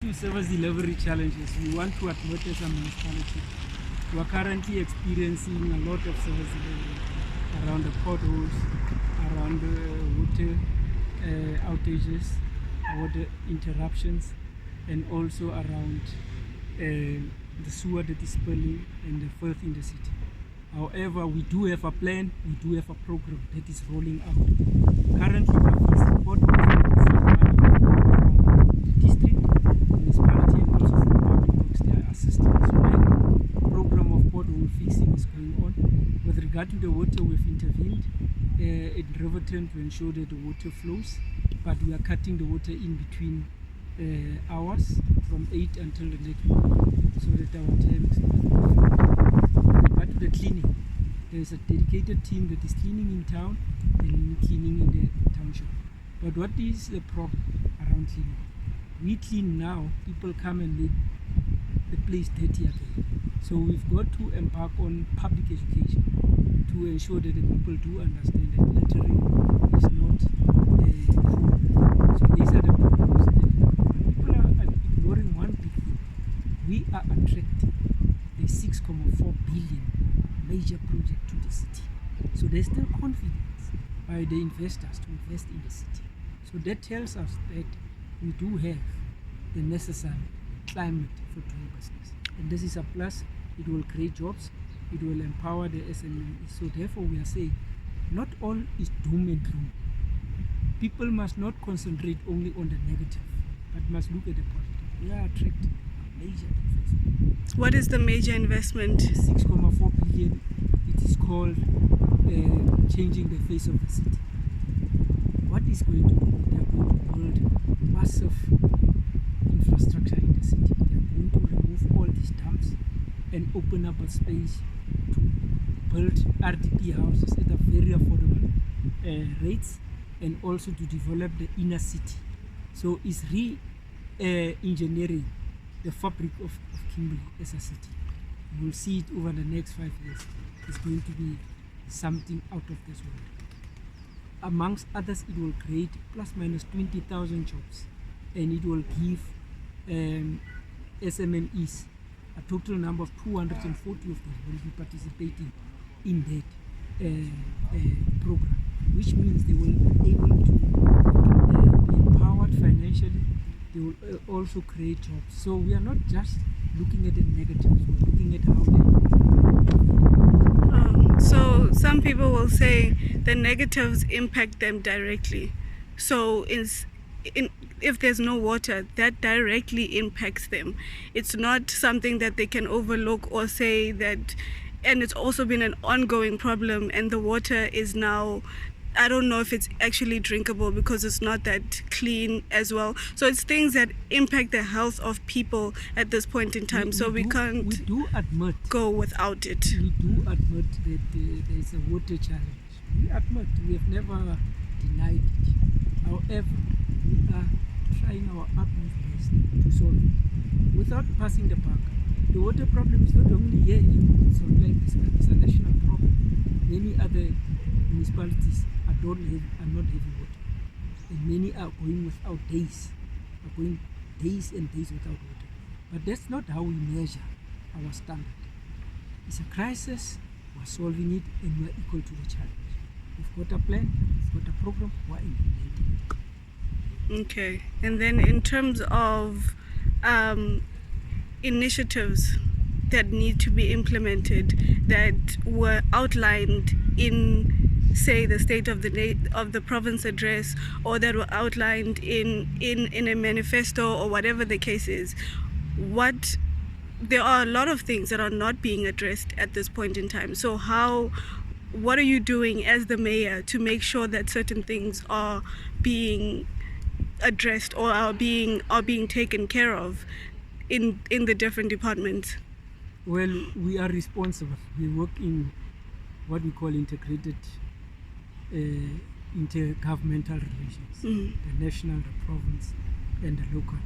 To service delivery challenges, we want to admit as a municipality, we are currently experiencing a lot of service delivery around the potholes, around the water outages, water interruptions, and also around the sewer that is spilling and the filth in the city. However, we do have a plan, we do have a program that is rolling out. Currently, the first report district, municipality, and also from public works, they are assisting us. So program of pothole fixing is going on. With regard to the water, we've intervened in Riverton to ensure that the water flows, but we are cutting the water in between hours from 8 until the next morning, so that our time is not. With regard to the cleaning, there is a dedicated team that is cleaning in town and cleaning in the township. But what is the problem around cleaning? We clean now, people come and make the place dirty again. So we've got to embark on public education to ensure that the people do understand that littering is not a problem. So these are the problems that people are ignoring. One big thing. We are attracting the 6.4 billion major project to the city. So there's still confidence by the investors to invest in the city. So that tells us that we do have the necessary climate for doing business. And this is a plus. It will create jobs. It will empower the SMEs. So therefore we are saying not all is doom and gloom. People must not concentrate only on the negative, but must look at the positive. We are attracting major investment. What is the major investment? 6.4 billion. It is called changing the face of the city. What is going to do? They are going to build massive infrastructure in the city. They are going to remove all these dumps and open up a space to build RDP houses at a very affordable rates, and also to develop the inner city. So it's re-engineering the fabric of Kimberley as a city. You will see it over the next 5 years. It's going to be something out of this world. Amongst others, it will create plus minus 20,000 jobs, and it will give SMEs a total number of 240 of them will be participating in that program, which means they will be able to be empowered financially. They will also create jobs. So we are not just looking at the negatives, we're looking at how they So some people will say the negatives impact them directly. So if there's no water, that directly impacts them. It's not something that they can overlook or say that, and it's also been an ongoing problem, and the water is now, I don't know if it's actually drinkable because it's not that clean as well. So it's things that impact the health of people at this point in time. We can't go without it. We do admit that there is a water challenge. We admit, we have never denied it. However, we are trying our utmost best to solve it without passing the buck. The water problem is not only here in Salt-Lake, it's a national problem. Many other municipalities are not having water, and many are going days and days without water. But that's not how we measure our standard. It's a crisis, we're solving it, and we're equal to the challenge. We've got a plan, we've got a program, we're implementing it. Okay, and then in terms of initiatives that need to be implemented that were outlined in, say, the State of the Province address, or that were outlined in a manifesto, or whatever the case is, there are a lot of things that are not being addressed at this point in time. So what are you doing as the mayor to make sure that certain things are being addressed or are being taken care of in the different departments? Well, we are responsible. We work in what we call integrated intergovernmental relations. The national, the province, and the local.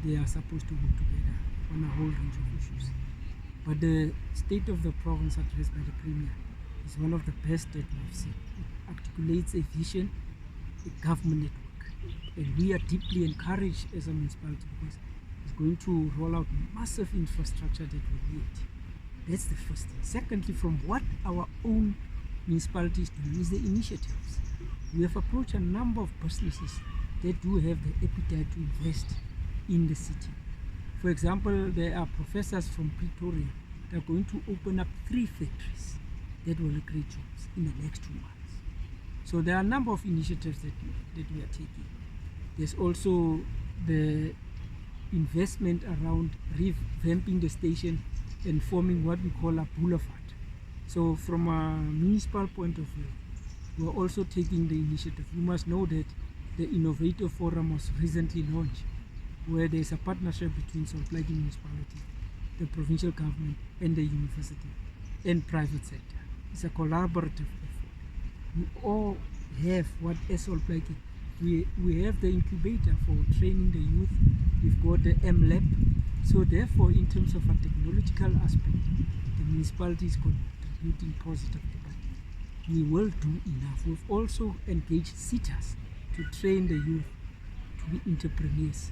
They are supposed to work together on a whole range of issues. But the state of the province addressed by the Premier is one of the best that we've seen. It articulates a vision, a government network. And we are deeply encouraged as a municipality because is going to roll out massive infrastructure that we need. That's the first thing. Secondly, from what our own municipalities do is the initiatives. We have approached a number of businesses that do have the appetite to invest in the city. For example, there are professors from Pretoria that are going to open up 3 factories that will create jobs in the next 2 months. So there are a number of initiatives that we are taking. There's also the investment around revamping the station and forming what we call a boulevard. So from a municipal point of view, we're also taking the initiative. You must know that the Innovator Forum was recently launched, where there's a partnership between Plaatje Municipality, the provincial government, and the university and private sector. It's a collaborative effort. We all have what as Plaatje. We have the incubator for training the youth. We've got the MLab. So therefore, in terms of a technological aspect, the municipality is contributing positively. But we will do enough. We've also engaged sitters to train the youth to be entrepreneurs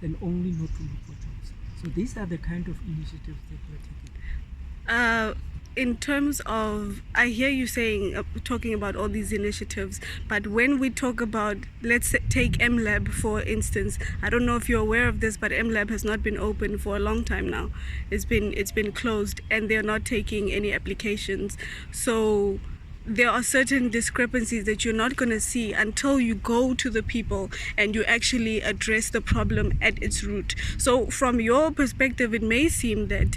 and only not to look for jobs. So these are the kind of initiatives that we're taking. In terms of, I hear you saying, talking about all these initiatives, but when we talk about, let's take MLab for instance, I don't know if you're aware of this, but MLab has not been open for a long time now. It's been closed and they're not taking any applications. So there are certain discrepancies that you're not going to see until you go to the people and you actually address the problem at its root. So from your perspective, it may seem that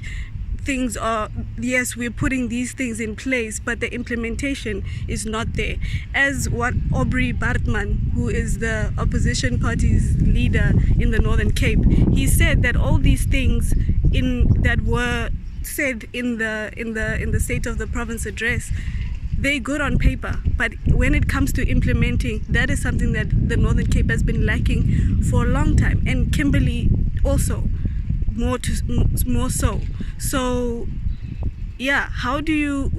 things are, yes, we're putting these things in place, but the implementation is not there. As what Aubrey Bartman, who is the opposition party's leader in the Northern Cape, he said that all these things that were said in the State of the Province address, they're good on paper, but when it comes to implementing, that is something that the Northern Cape has been lacking for a long time, and Kimberley also more so. So yeah, how do you,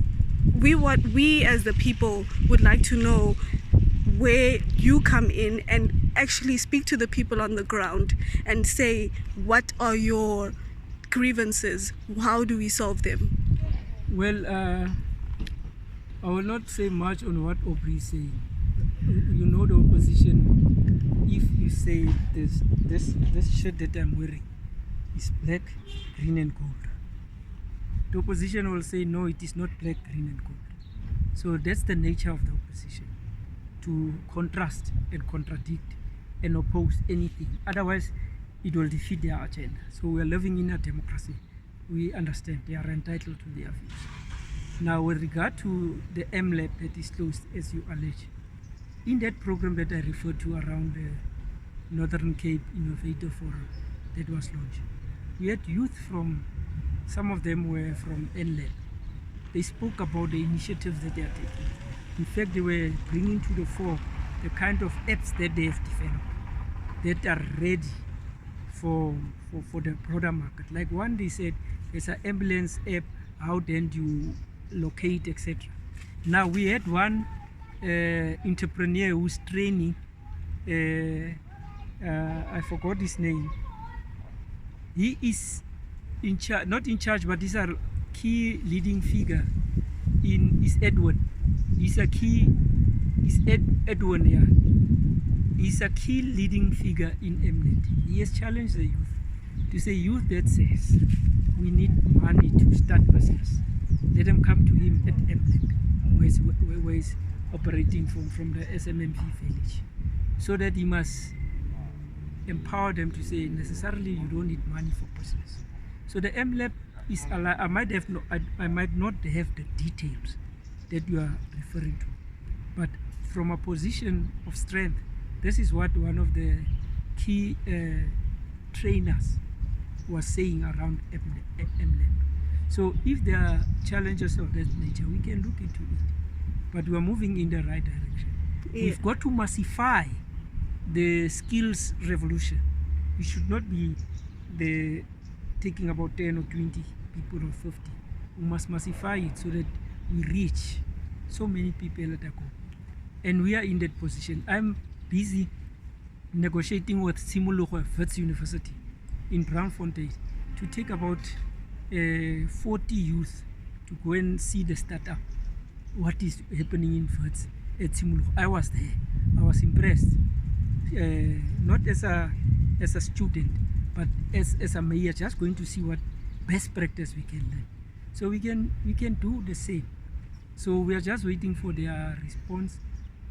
what we as the people would like to know where you come in and actually speak to the people on the ground and say, what are your grievances? How do we solve them? Well, I will not say much on what Aubrey is saying. You know, the opposition, if you say this shirt that I'm wearing is black, green and gold, the opposition will say no, it is not black, green and gold. So that's the nature of the opposition, to contrast and contradict and oppose anything. Otherwise it will defeat their agenda. So we are living in a democracy. We understand they are entitled to their views. Now with regard to the MLab that is closed, as you allege, in that program that I referred to around the Northern Cape Innovator Forum that was launched, we had youth from, some of them were from NLab. They spoke about the initiatives that they are taking. In fact, they were bringing to the fore the kind of apps that they have developed that are ready for the broader market. Like one, they said there's an ambulance app, how then do you locate, etc. Now we had one entrepreneur who's training, I forgot his name. He is in charge, not in charge, but he's a key leading figure in, is Edwin. He's a key, is Edwin, yeah. He's a key leading figure in MNet. He has challenged the youth to say, youth that says we need money to start business, let them come to him at MNet, where he's operating from the SMMV village, so that he must empower them to say necessarily you don't need money for business. So the MLab is, I might not have the details that you are referring to, but from a position of strength, this is what one of the key trainers was saying around MLab. So if there are challenges of that nature, we can look into it, but we are moving in the right direction. Yeah. We've got to massify the skills revolution. We should not be taking about 10 or 20 people or 50. We must massify it so that we reach so many people at a go. And we are in that position. I'm busy negotiating with Simulogwe Wits University in Braamfontein to take about 40 youth to go and see the startup, what is happening in Wits at Simuluk. I was there. I was impressed. Not as a student, but as a mayor, just going to see what best practice we can learn. So we can do the same. So we are just waiting for their response,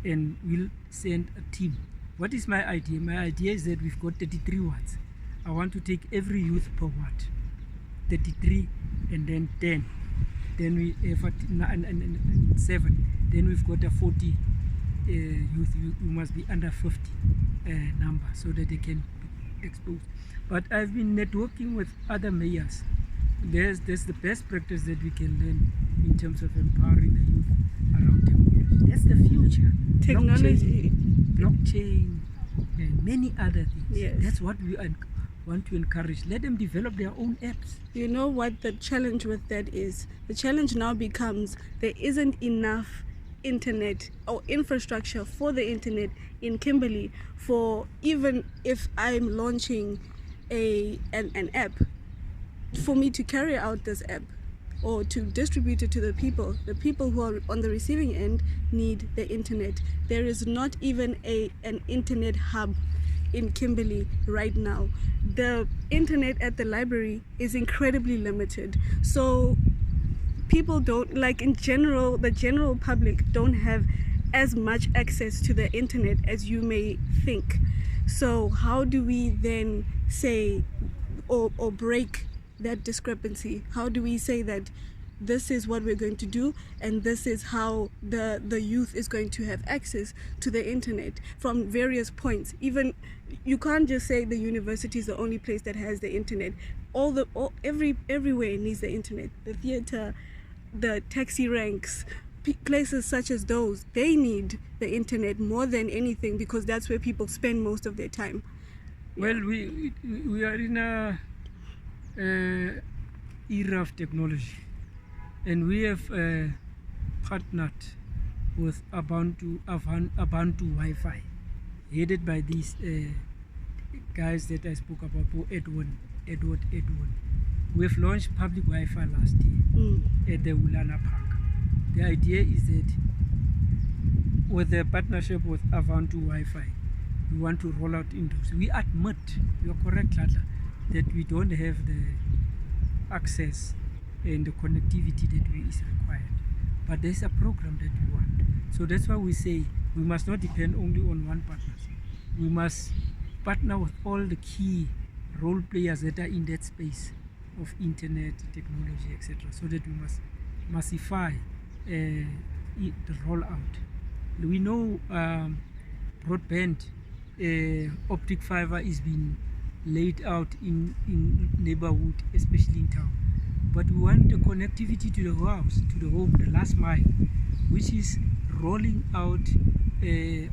and we'll send a team. What is my idea? My idea is that we've got 33 wards. I want to take every youth per ward, 33 and then 10. Then we have and 7. Then we've got a 40 youth who must be under 50 number so that they can be exposed. But I've been networking with other mayors. There's the best practice that we can learn in terms of empowering the youth around technology. That's the future. Technology, blockchain, and many other things. Yes. That's what we want to encourage. Let them develop their own apps. You know what the challenge with that is? The challenge now becomes there isn't enough internet or infrastructure for the internet in Kimberley for, even if I'm launching an app, for me to carry out this app or to distribute it to the people who are on the receiving end need the internet. There is not even an internet hub in Kimberley right now. The internet at the library is incredibly limited. So people don't, like in general, the general public don't have as much access to the internet as you may think. So how do we then say or break that discrepancy? How do we say that this is what we're going to do and this is how the youth is going to have access to the internet from various points? Even you can't just say the university is the only place that has the internet. Everywhere needs the internet. The theater, the taxi ranks, places such as those, they need the internet more than anything because that's where people spend most of their time. Well, we are in a era of technology, and we have partnered with Abantu Wi-Fi, headed by these guys that I spoke about, Edward. We have launched public Wi-Fi last year at the Ulana Park. The idea is that with the partnership with Abantu Wi-Fi, we want to roll out indoors. We admit, you are correct, Plaatje, that we don't have the access and the connectivity that is required. But there's a program that we want. So that's why we say we must not depend only on one partner. We must partner with all the key role players that are in that space of internet, technology, etc. So that we must massify the rollout. We know broadband, optic fiber is being laid out in neighborhood, especially in town. But we want the connectivity to the house, to the home, the last mile, which is rolling out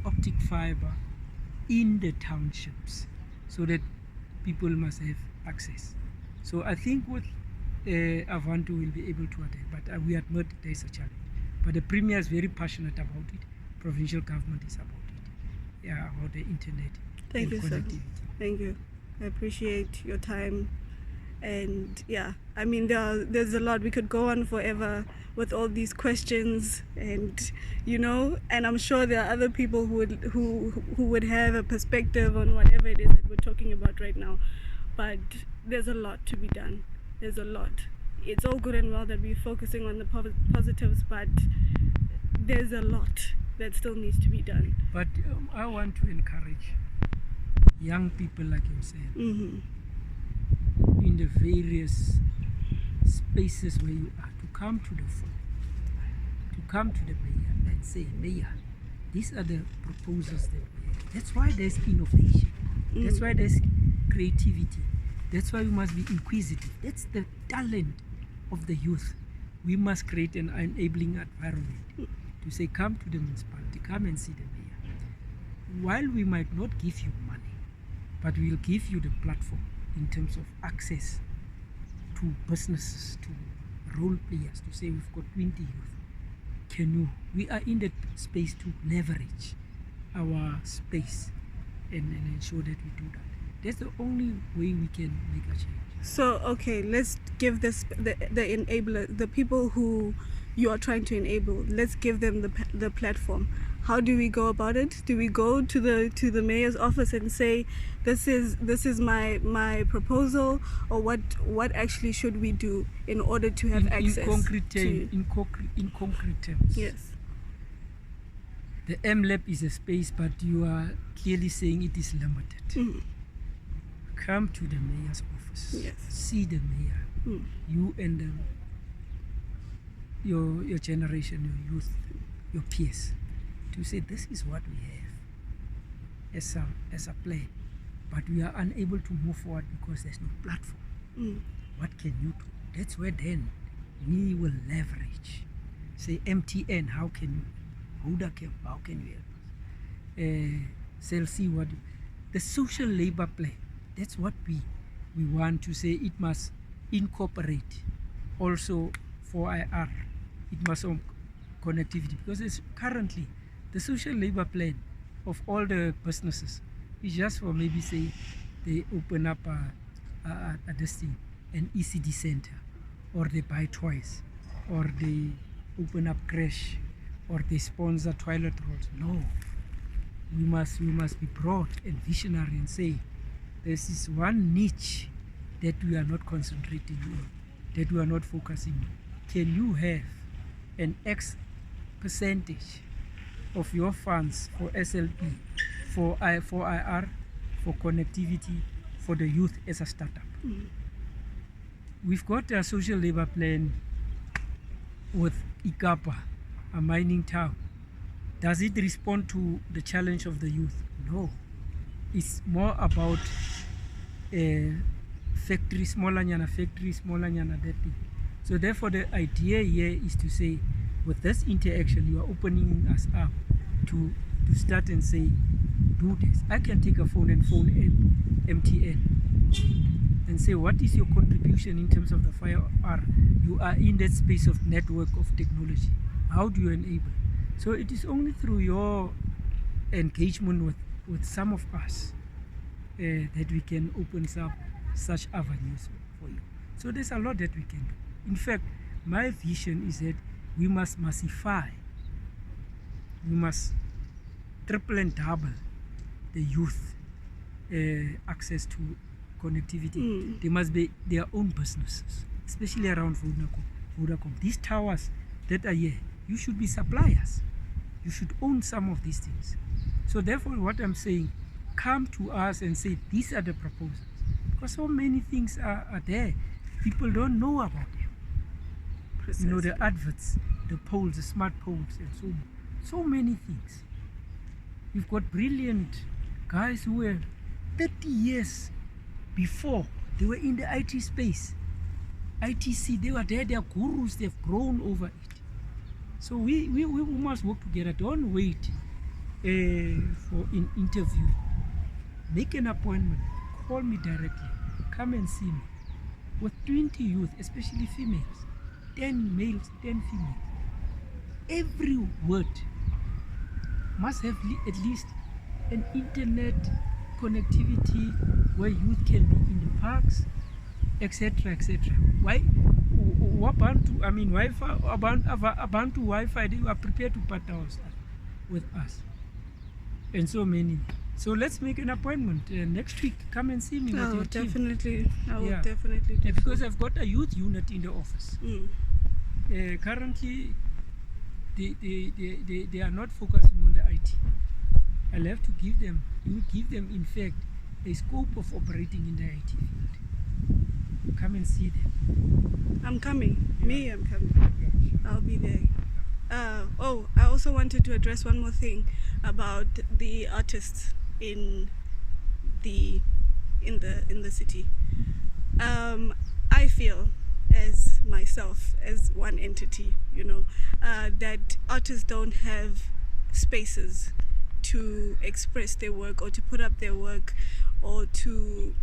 optic fiber in the townships so that people must have access. So I think with Avanto will be able to adapt, but we admit there is a challenge. But the Premier is very passionate about it. Provincial government is about it. Yeah, about the internet. Thank you, sir. Connectivity. Thank you. I appreciate your time. And yeah, I mean, there's a lot. We could go on forever with all these questions, and and I'm sure there are other people who would have a perspective on whatever it is that we're talking about right now. But there's a lot to be done. There's a lot. It's all good and well that we're focusing on the positives, but there's a lot that still needs to be done. But I want to encourage young people like yourself in the various spaces where you are to come to the fore, to come to the mayor and say, Mayor, these are the proposals that we have. That's why there's innovation. That's why there's creativity. That's why we must be inquisitive. That's the talent of the youth. We must create an enabling environment to say, come to the municipality, come and see the mayor. While we might not give you money, but we'll give you the platform in terms of access to businesses, to role players, to say we've got 20 youth. We are in that space to leverage our space and ensure that we do that. That's the only way we can make a change. So, okay, let's give the enabler, the people who you are trying to enable, let's give them the platform. How do we go about it? Do we go to the mayor's office and say, this is my proposal, or what actually should we do in order to have access in concrete terms? Yes. The M-Lab is a space, but you are clearly saying it is limited. Mm. Come to the mayor's office. Yes. See the mayor. Mm. You and your generation, your youth, your peers, to say this is what we have as a plan, but we are unable to move forward because there's no platform. Mm. What can you do? That's where then we will leverage. Say MTN, how can you? Vodacom, how can you help us? CLC, what? The social labor plan. That's what we want to say. It must incorporate also for IR. It must have connectivity, because it's currently the social labor plan of all the businesses is just for maybe say they open up this thing, an ECD center, or they buy toys, or they open up crash, or they sponsor toilet rolls. No, we must be broad and visionary and say this is one niche that we are not concentrating on, that we are not focusing on. Can you have an X percentage of your funds for SLP, for IR, for connectivity, for the youth as a startup? Mm. We've got a social labor plan with Ikapa, a mining town. Does it respond to the challenge of the youth? No. It's more about factory, smaller nyana factory, smaller nyana that thing. So therefore the idea here is to say, with this interaction, you are opening us up to start and say, do this. I can take a phone and phone MTN and say, what is your contribution in terms of the fire? You are in that space of network of technology. How do you enable? So it is only through your engagement with some of us that we can open up such avenues for you. So there's a lot that we can do. In fact, my vision is that we must massify, we must triple and double the youth access to connectivity. Mm. They must be their own businesses, especially around Vodacom. These towers that are here, you should be suppliers. You should own some of these things. So therefore, what I'm saying, come to us and say, these are the proposals. Because so many things are there. People don't know about them. Precisely. You know, the adverts, the polls, the smart polls, and so many things. We've got brilliant guys who were 30 years before, they were in the IT space. ITC, they were there, they are gurus, they've grown over it. So we must work together. Don't wait for an interview. Make an appointment, call me directly, come and see me. With 20 youth, especially females, 10 males, 10 females. Every word must have at least an internet connectivity where youth can be in the parks, etc., etc. Why? Wabantu, I mean, Wi-Fi, Abantu Wi-Fi, they were prepared to partner with us, and so many. So let's make an appointment next week. Come and see me with your definitely. team. I will definitely do because I've got a youth unit in the office. Mm. Currently, they are not focusing on the IT. I'll have to give them, in fact, a scope of operating in the IT field. Come and see them. I'm coming. Yeah. I'm coming. Yeah, sure. I'll be there. I also wanted to address one more thing about the artists in the city. I feel, as myself, as one entity, that artists don't have spaces to express their work or to put up their work, or to,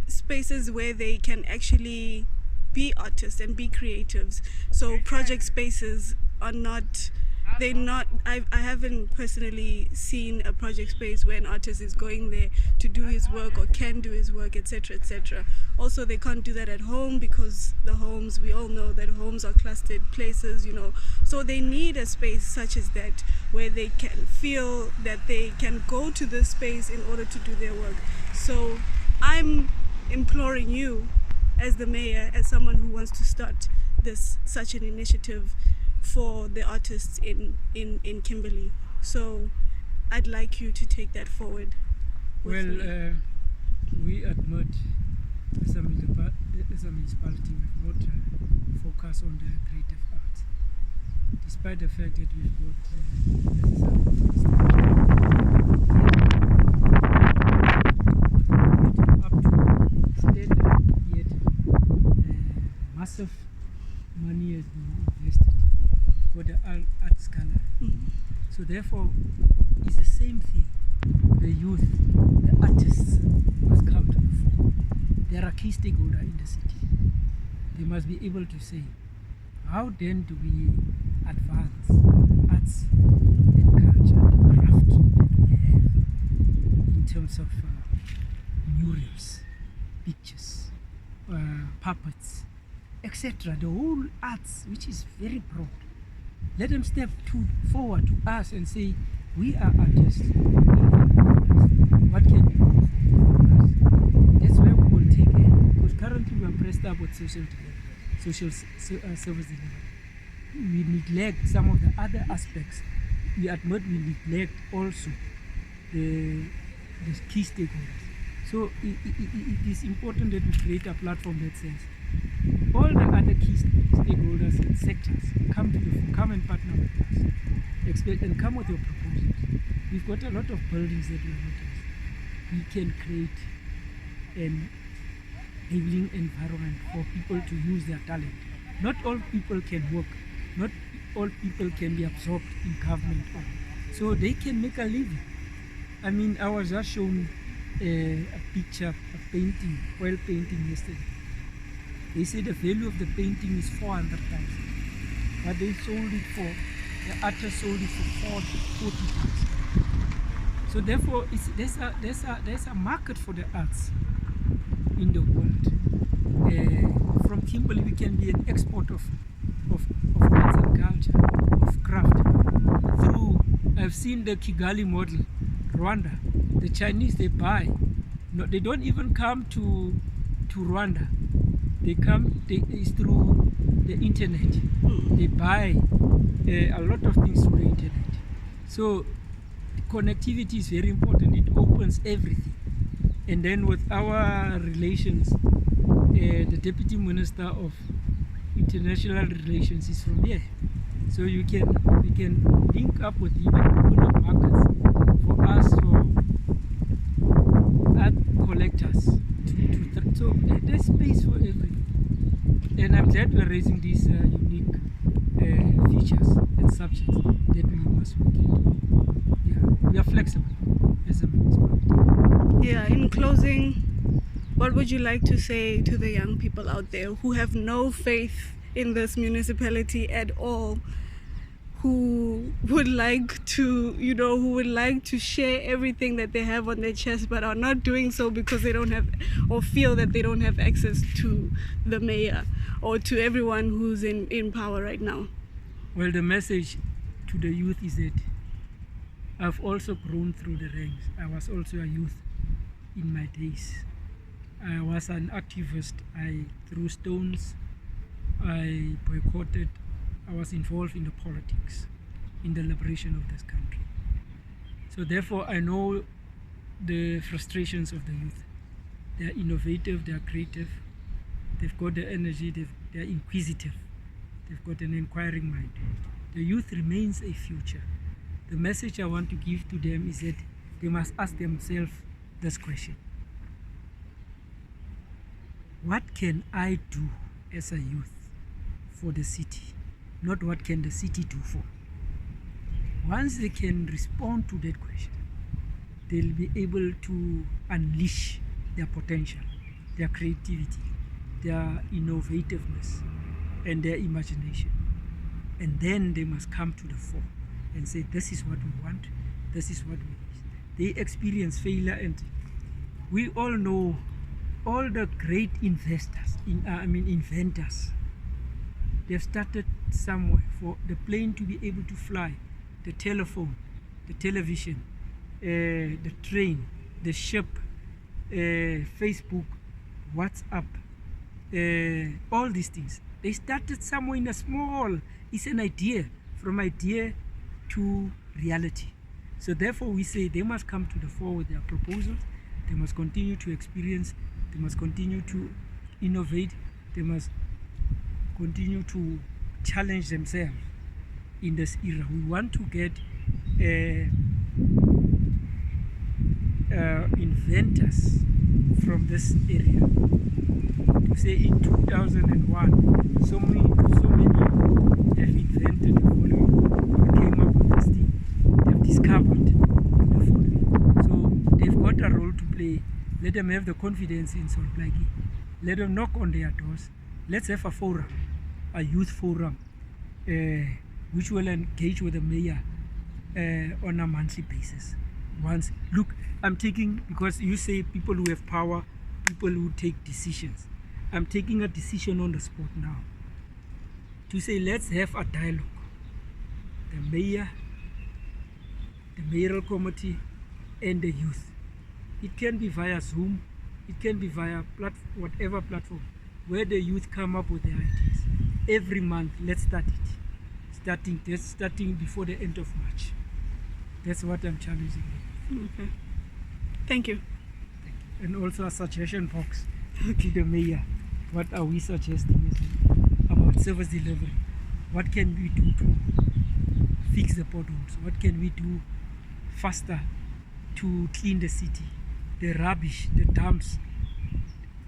spaces where they can actually be artists and be creatives. So project spaces are not they not. I haven't personally seen a project space where an artist is going there to do his work or can do his work, etc., etc. Also, they can't do that at home because the homes, we all know that homes are clustered places, you know. So they need a space such as that where they can feel that they can go to this space in order to do their work. So I'm imploring you, as the mayor, as someone who wants to start such an initiative for the artists in Kimberley. So I'd like you to take that forward. Well, we admit as a municipality we've not focused on the creative arts, despite the fact that we've got up to standard, yet massive money has been invested for the arts gallery. So therefore, it's the same thing. The youth, the artists must come to the fore. They are a key stakeholder in the city. They must be able to say, how then do we advance arts and culture, the craft that we have in terms of murals, pictures, puppets, etc. The whole arts, which is very broad. Let them step forward to us and say, we are artists. What can you do for us? That's where we will take it. Because currently we are pressed up with social service delivery. We neglect some of the other aspects. We admit we neglect also the key stakeholders. So it is important that we create a platform that says all the other key stakeholders and sectors come and partner with us, and come with your proposals. We've got a lot of buildings that we want to. We can create an enabling environment for people to use their talent. Not all people can work. Not all people can be absorbed in government. So they can make a living. I mean, I was just shown a picture, a painting, oil painting yesterday. They say the value of the painting is 400,000, but they sold it for, the artist sold it for 40,000. So therefore, there's a market for the arts in the world. From Kimberley, we can be an export of arts and culture, of craft. I've seen the Kigali model, Rwanda. The Chinese, they buy. No, they don't even come to Rwanda. It's through the internet. They buy a lot of things through the internet. So connectivity is very important. It opens everything. And then with our relations, the Deputy Minister of International Relations is from here. So we can link up with him and open up markets for us, for art collectors. So there's space for everything. And I'm glad we're raising these unique features and subjects that we must work into. Yeah, we are flexible as a municipality. Yeah, in closing, what would you like to say to the young people out there who have no faith in this municipality at all, who would like to share everything that they have on their chest but are not doing so because they don't have, or feel that they don't have access to the mayor or to everyone who's in power right now? Well, the message to the youth is that I've also grown through the ranks. I was also a youth in my days. I was an activist. I threw stones. I boycotted. I was involved in the politics, in the liberation of this country. So therefore, I know the frustrations of the youth. They are innovative, they are creative, they've got the energy, they are inquisitive, they've got an inquiring mind. The youth remains a future. The message I want to give to them is that they must ask themselves this question: what can I do as a youth for the city? Not what can the city do for. Once they can respond to that question, they'll be able to unleash their potential, their creativity, their innovativeness, and their imagination. And then they must come to the fore. and say, this is what we want, this is what we they experience failure. And we all know all the great investors, inventors, they've started somewhere. For the plane to be able to fly, the telephone, the television, the train, the ship, Facebook, WhatsApp, all these things, they started somewhere in a small, it's an idea, from idea to reality. So therefore we say they must come to the fore with their proposals, they must continue to experience, they must continue to innovate, they must continue to challenge themselves in this era. We want to get inventors from this area. To say in 2001, so many have invented the following, came up with this thing, they've discovered the following. So they've got a role to play. Let them have the confidence in Salt Plaatje. Let them knock on their doors. Let's have a forum, a youth forum, which will engage with the mayor on a monthly basis. Once, look, I'm taking, because you say people who have power, people who take decisions. I'm taking a decision on the spot now to say, let's have a dialogue. The mayor, the mayoral committee, and the youth. It can be via Zoom, it can be via whatever platform, where the youth come up with their ideas. Every month, let's start it. Starting before the end of March. That's what I'm challenging. Okay. Thank you. And also a suggestion box to the mayor. What are we suggesting about service delivery? What can we do to fix the potholes? What can we do faster to clean the city? The rubbish, the dumps.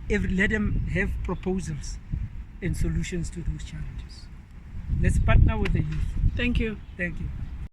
Let them have proposals and solutions to those challenges. Let's partner with the youth. Thank you. Thank you.